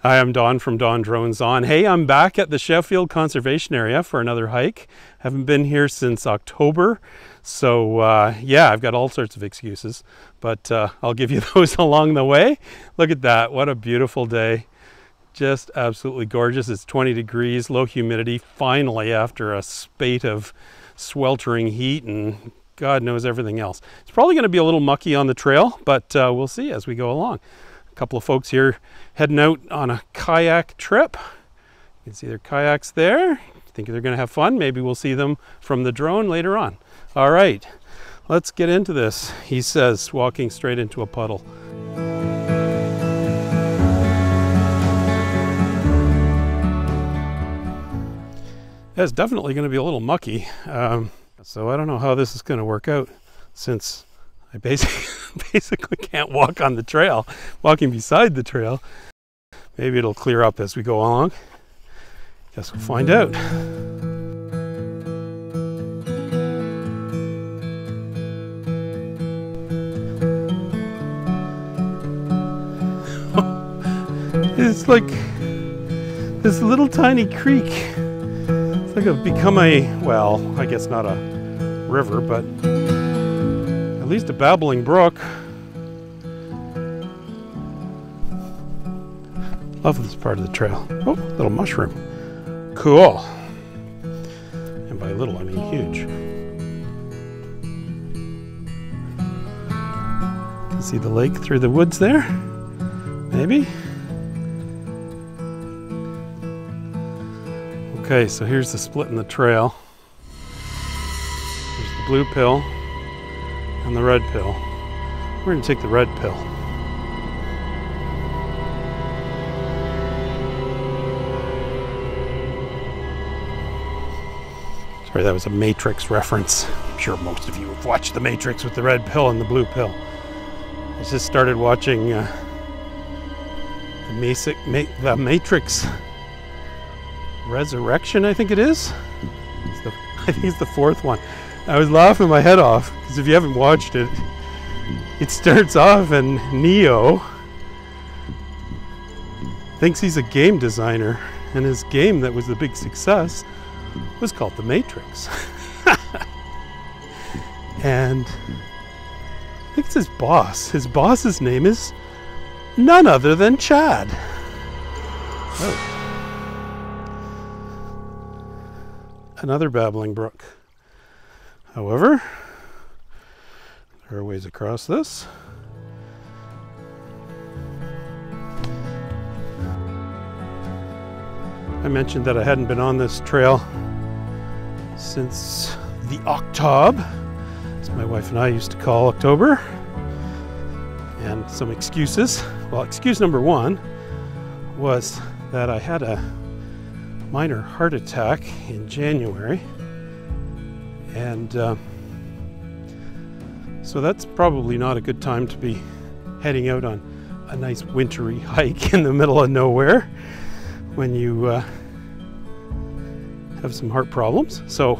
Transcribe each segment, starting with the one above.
Hi, I'm Don from DonDronesOn. Hey, I'm back at the Sheffield Conservation Area for another hike. Haven't been here since October, so yeah, I've got all sorts of excuses, but I'll give you those along the way. Look at that, what a beautiful day. Just absolutely gorgeous. It's 20 degrees, low humidity, finally, after a spate of sweltering heat and God knows everything else. It's probably going to be a little mucky on the trail, but we'll see as we go along. A couple of folks here heading out on a kayak trip. You can see their kayaks there. I think they're going to have fun. Maybe we'll see them from the drone later on. All right, let's get into this. He says, walking straight into a puddle. It's definitely going to be a little mucky. So I don't know how this is going to work out, since I basically can't walk on the trail, walking beside the trail. Maybe it'll clear up as we go along. Guess we'll find out. It's like this little tiny creek. It's like it's become a, well, I guess not a river, but at least a babbling brook. Love this part of the trail. Oh, little mushroom. Cool. And by little, I mean huge. You can see the lake through the woods there. Maybe. Okay, so here's the split in the trail. There's the blue pill and the red pill. We're going to take the red pill. Sorry, that was a Matrix reference. I'm sure most of you have watched the Matrix with the red pill and the blue pill. I just started watching the Matrix Resurrection, I think it is. I think it's the fourth one. I was laughing my head off because if you haven't watched it, it starts off and Neo thinks he's a game designer, and his game that was the big success was called The Matrix. And I think it's his boss. His boss's name is none other than Chad. Oh. Another babbling brook. However, there are ways across this. I mentioned that I hadn't been on this trail since the Octob, as my wife and I used to call October. And some excuses. Well, excuse number one was that I had a minor heart attack in January, and so that's probably not a good time to be heading out on a nice wintry hike in the middle of nowhere when you have some heart problems. So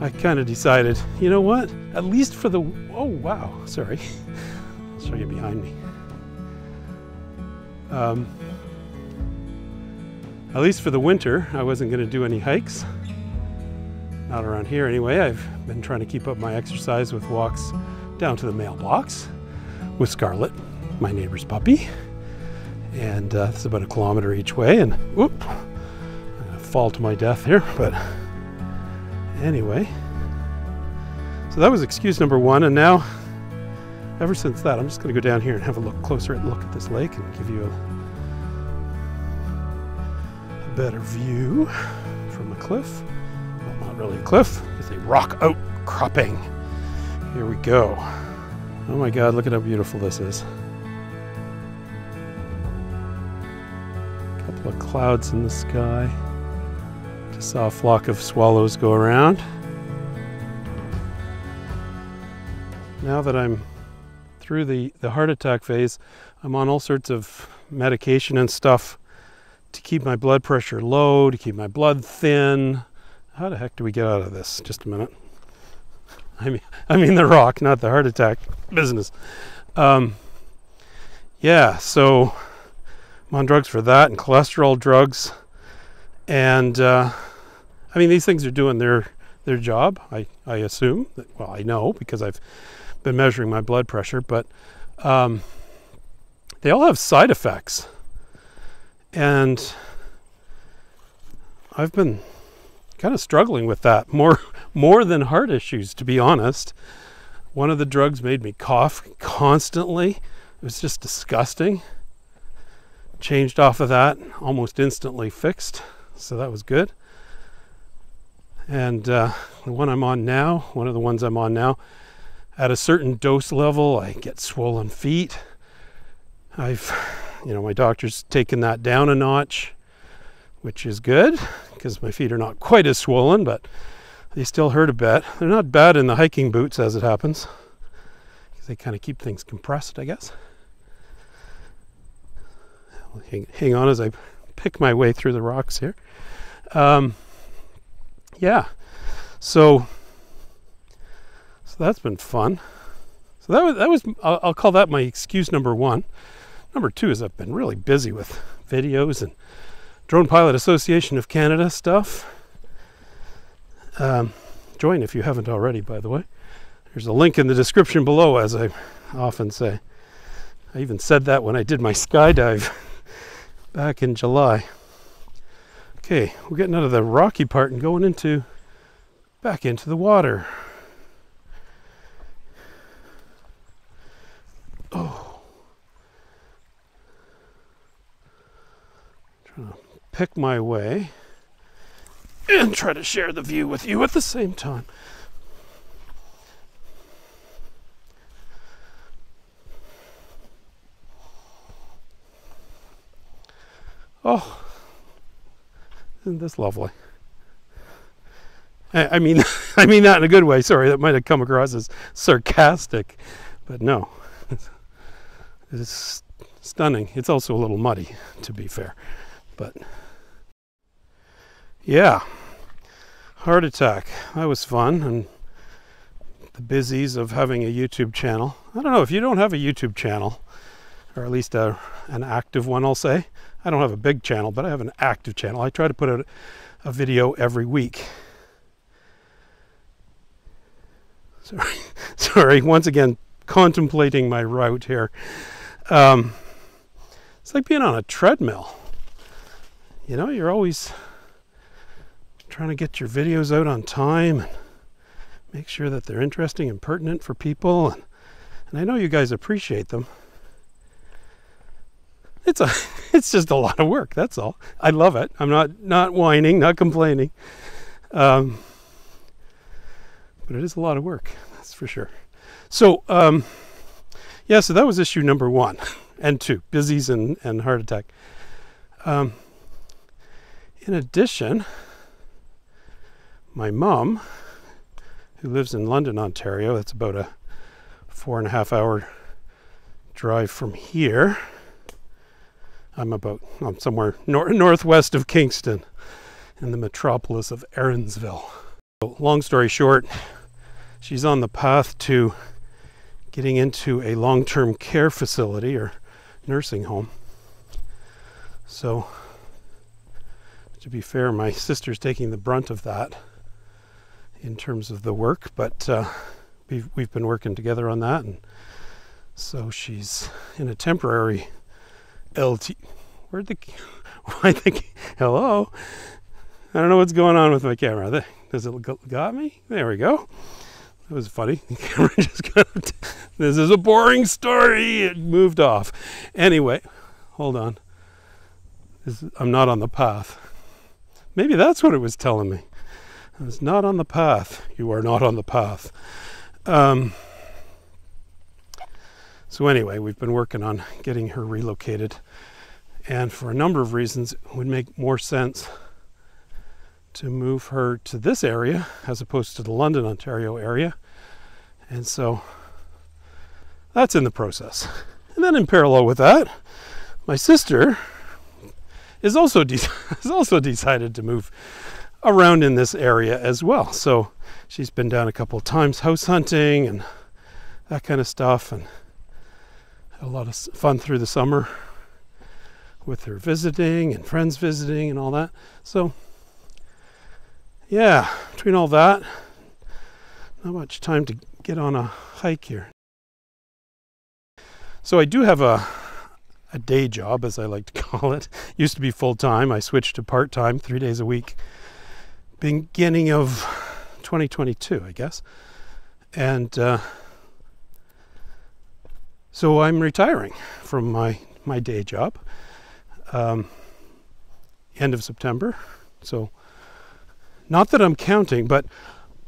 I kind of decided, you know what, at least for the, oh wow, sorry, I'll show you behind me. At least for the winter, I wasn't going to do any hikes. Not around here anyway. I've been trying to keep up my exercise with walks down to the mailbox with Scarlet, my neighbor's puppy. And it's about 1 kilometer each way. And whoop, I'm going to fall to my death here. But anyway, so that was excuse number one. And now, ever since that, I'm just going to go down here and have a closer look at this lake and give you a better view from a cliff. Well, not really a cliff, it's a rock outcropping. Here we go. Oh my God, look at how beautiful this is. A couple of clouds in the sky. Just saw a flock of swallows go around. Now that I'm through the heart attack phase, I'm on all sorts of medication and stuff to keep my blood pressure low, to keep my blood thin. How the heck do we get out of this? Just a minute. I mean the rock, not the heart attack business. Yeah, so I'm on drugs for that and cholesterol drugs. And I mean, these things are doing their job, I assume. Well, I know because I've been measuring my blood pressure, but they all have side effects. And I've been kind of struggling with that more than heart issues, to be honest. One of the drugs made me cough constantly. It was just disgusting. Changed off of that, almost instantly fixed, so that was good. And the one I'm on now, one of the ones I'm on now, at a certain dose level, I get swollen feet. My doctor's taken that down a notch, which is good because my feet are not quite as swollen, but they still hurt a bit. They're not bad in the hiking boots, as it happens, because they kind of keep things compressed, I guess. Hang on as I pick my way through the rocks here. Yeah, so that's been fun. So that was I'll call that my excuse number one. Number two is I've been really busy with videos and Drone Pilot Association of Canada stuff. Join if you haven't already, by the way. There's a link in the description below, as I often say. I even said that when I did my skydive back in July. Okay, we're getting out of the rocky part and going back into the water. Oh. Trying to pick my way and try to share the view with you at the same time. Oh, isn't this lovely? I mean that in a good way. Sorry, that might have come across as sarcastic, but no, it's stunning. It's also a little muddy, to be fair, but yeah, heart attack. That was fun, and the busies of having a YouTube channel. I don't know if you don't have a YouTube channel, or at least an active one, I'll say. I don't have a big channel, but I have an active channel. I try to put out a video every week. Sorry, once again, contemplating my route here. It's like being on a treadmill. You know, you're always trying to get your videos out on time and make sure that they're interesting and pertinent for people. And I know you guys appreciate them. It's just a lot of work, that's all. I love it. I'm not whining, not complaining. But it is a lot of work, that's for sure. So, yeah, so that was issue number 1 and 2, busies and heart attack. In addition, my mom, who lives in London, Ontario, that's about a 4.5 hour drive from here. I'm somewhere northwest of Kingston in the metropolis of Erinsville. So, long story short, she's on the path to getting into a long-term care facility or nursing home. So, to be fair, my sister's taking the brunt of that in terms of the work, but we've been working together on that, and so she's in a temporary LT. Hello? I don't know what's going on with my camera. Does it got me? There we go. That was funny. The camera just this is a boring story. It moved off. Anyway, hold on. I'm not on the path. Maybe that's what it was telling me. I was not on the path. You are not on the path. So anyway, we've been working on getting her relocated. And for a number of reasons, it would make more sense to move her to this area as opposed to the London, Ontario area. And so that's in the process. And then in parallel with that, my sister has also decided to move around in this area as well. So she's been down a couple of times house hunting and that kind of stuff, and had a lot of fun through the summer with her visiting and friends visiting and all that. So yeah, between all that, not much time to get on a hike here. So I do have a day job, as I like to call it. Used to be full-time. I switched to part-time, 3 days a week, beginning of 2022, I guess. And so I'm retiring from my day job end of September. So not that I'm counting, but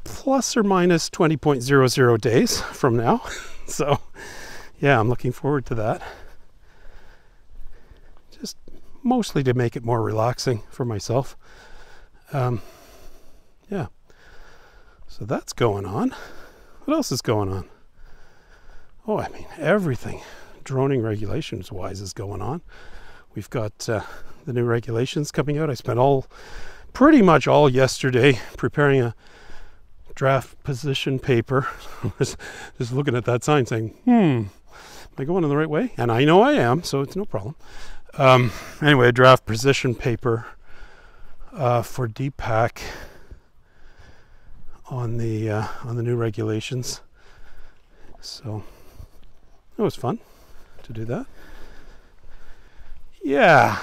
plus or minus 20.00 days from now. So yeah, I'm looking forward to that. Just mostly to make it more relaxing for myself. Yeah. So that's going on. What else is going on? Oh, I mean, everything droning regulations wise is going on. We've got the new regulations coming out. I spent pretty much all yesterday preparing a draft position paper. just looking at that sign saying, am I going in the right way? And I know I am, so it's no problem. Anyway, a draft position paper for DPAC on the new regulations. So it was fun to do that. Yeah,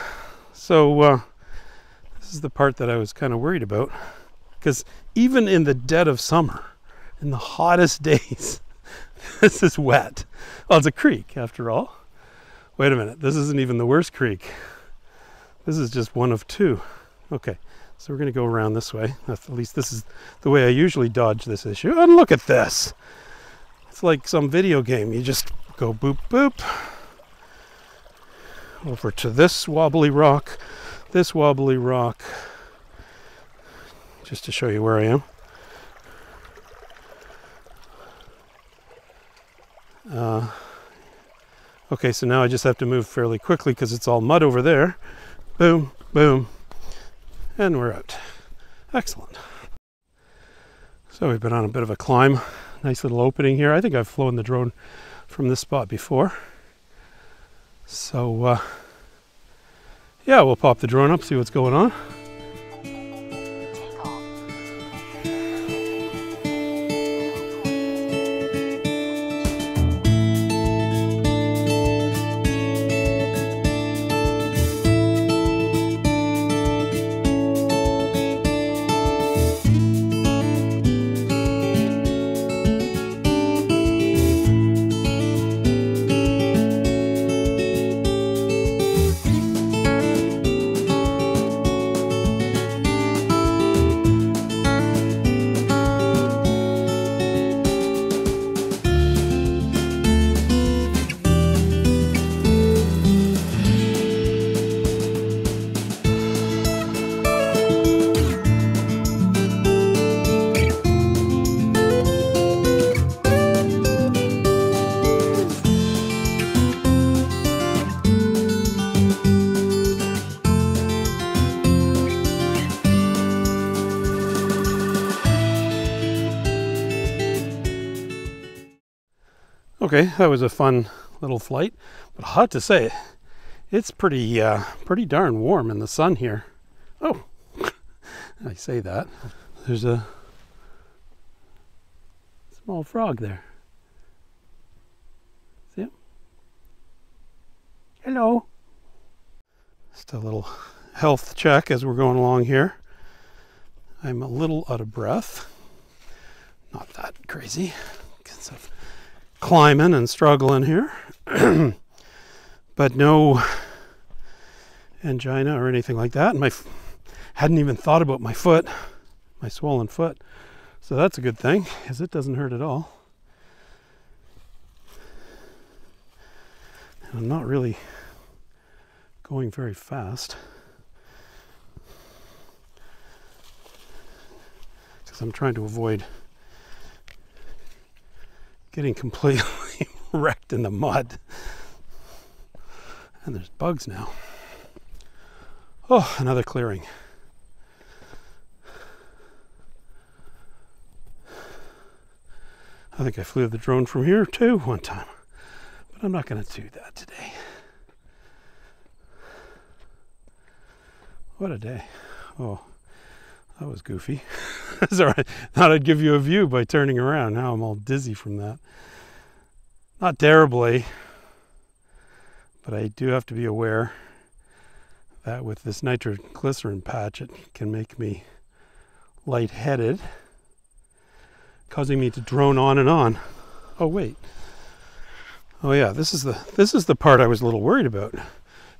so this is the part that I was kind of worried about, because even in the dead of summer, in the hottest days, this is wet. Well, it's a creek after all. Wait a minute, this isn't even the worst creek. This is just one of two. Okay, so we're going to go around this way. At least this is the way I usually dodge this issue. And look at this. It's like some video game. You just go boop, boop. Over to this wobbly rock, just to show you where I am. Okay, so now I just have to move fairly quickly because it's all mud over there. Boom, boom, and we're out. Excellent. So we've been on a bit of a climb. Nice little opening here. I think I've flown the drone from this spot before. So, yeah, we'll pop the drone up, see what's going on. Okay, that was a fun little flight, but I have to say, it's pretty darn warm in the sun here. Oh, I say that. There's a small frog there. See him? Hello. Just a little health check as we're going along here. I'm a little out of breath. Not that crazy, because of climbing and struggling here. But no angina or anything like that. And hadn't even thought about my foot, my swollen foot. So that's a good thing, because it doesn't hurt at all. And I'm not really going very fast, because I'm trying to avoid getting completely wrecked in the mud. And there's bugs now. Oh, another clearing. I think I flew the drone from here too one time, but I'm not going to do that today. What a day. Oh, that was goofy. Sorry, thought I'd give you a view by turning around. Now I'm all dizzy from that. Not terribly, but I do have to be aware that with this nitroglycerin patch, it can make me lightheaded, causing me to drone on and on. Oh wait. Oh yeah, this is the part I was a little worried about,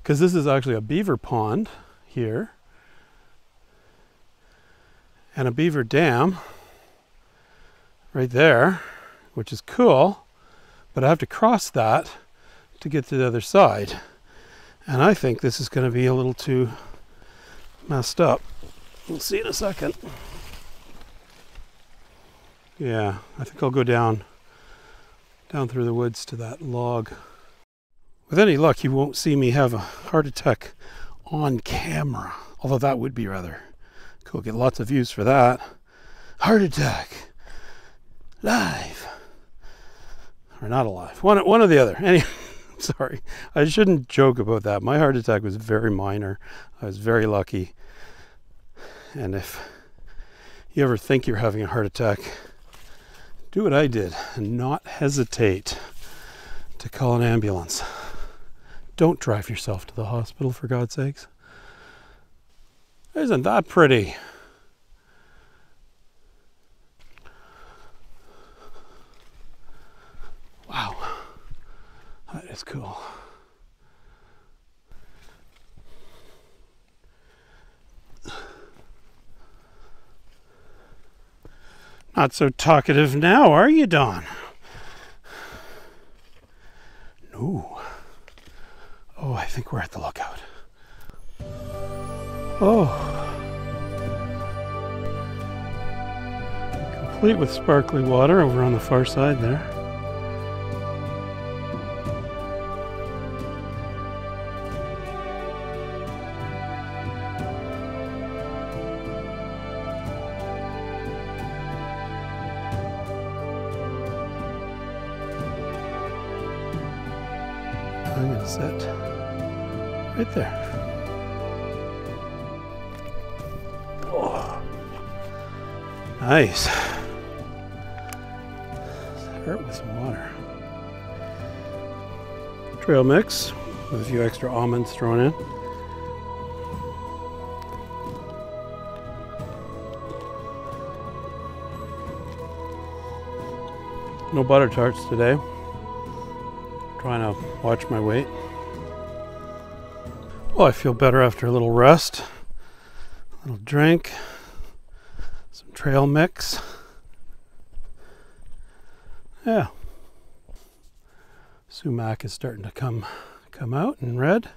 because this is actually a beaver pond here and a beaver dam right there, which is cool, but I have to cross that to get to the other side. And I think this is going to be a little too messed up. We'll see in a second. Yeah, I think I'll go down through the woods to that log. With any luck, you won't see me have a heart attack on camera, although that would be rather cool. Get lots of views for that. Heart attack live, or not alive, one or the other. Anyway, sorry, I shouldn't joke about that. My heart attack was very minor. I was very lucky. And if you ever think you're having a heart attack, do what I did and not hesitate to call an ambulance. Don't drive yourself to the hospital, for God's sakes. Isn't that pretty? Wow, that is cool. Not so talkative now, are you, Don? No. Oh, I think we're at the lookout. Oh. Complete with sparkly water over on the far side there. I'm going to sit right there. Oh, nice. Start with some water. Trail mix with a few extra almonds thrown in. No butter tarts today. Trying to watch my weight. Well, I feel better after a little rest, a little drink, some trail mix. Yeah. Sumac is starting to come out in red.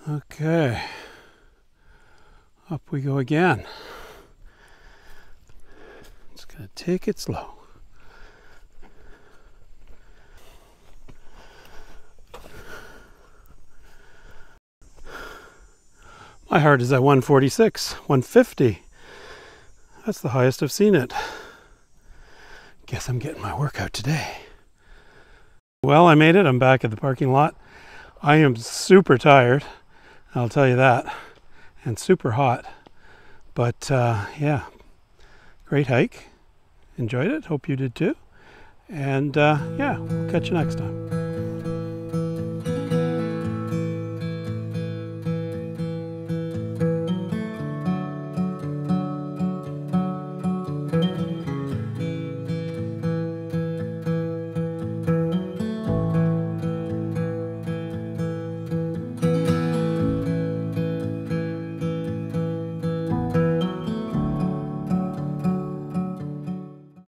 Okay. Up we go again. Just gonna take it slow. My heart is at 146, 150. That's the highest I've seen it. Guess I'm getting my workout today. Well, I made it. I'm back at the parking lot. I am super tired, I'll tell you that, and super hot. But yeah, great hike. Enjoyed it. Hope you did too. And yeah, we'll catch you next time.